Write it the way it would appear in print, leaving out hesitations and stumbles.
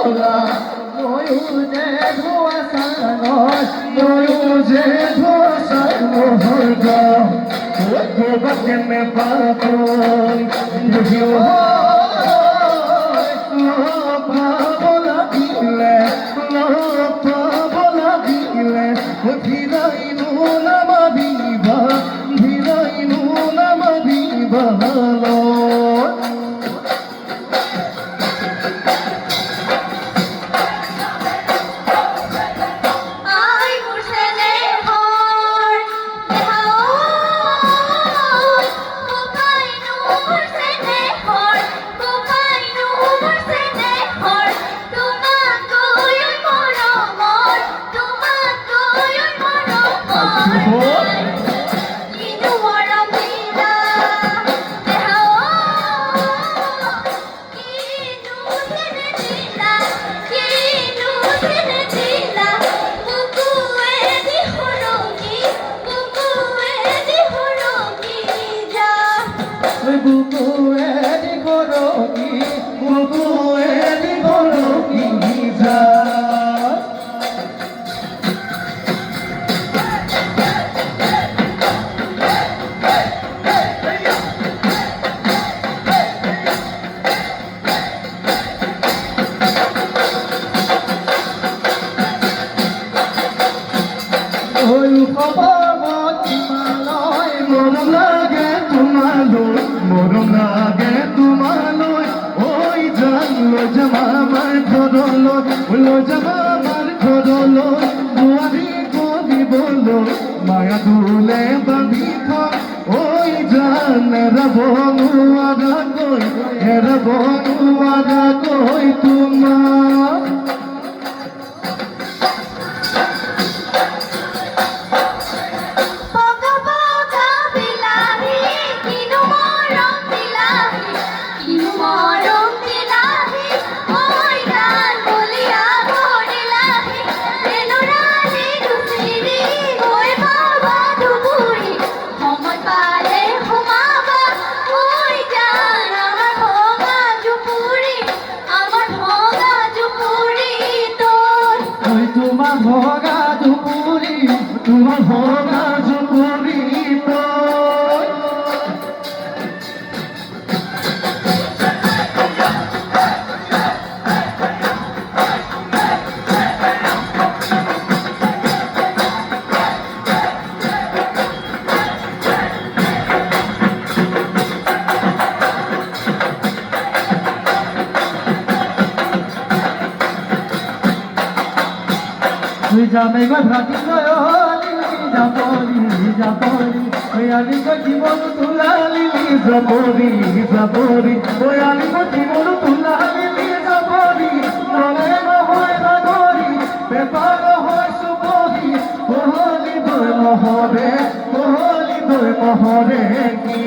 বলা ময়ূর যে ধোয়াশানোর ময়ূর যে ধোয়াশানোর গোবাকে মে পাগল বুঝিও বলা দিলে বলা দিলে ধীরাইনু নামা বিবা ধীরাইনু নামা বিবা মরম লাগে তোমালয় ওই জানলো জামার ঘরলো হলো জামার ঘরলো দুয়ারি কবি বলো মায়া দুলে বাঁধি ওই জান রবনুয়ারা কই রবনুয়ারা কই তোমার ভোগা দুপুরি তোমার ভোগা দুপুরি যাবে গো ভাতি যাবরি ওয়ালি গো জীবন তুলালি যাবরি ওয়ালি গো জীবন তুলালি যাবরি মনে হয় নগরী বেপার হয় সুবহি কোহলি দই মহরে কি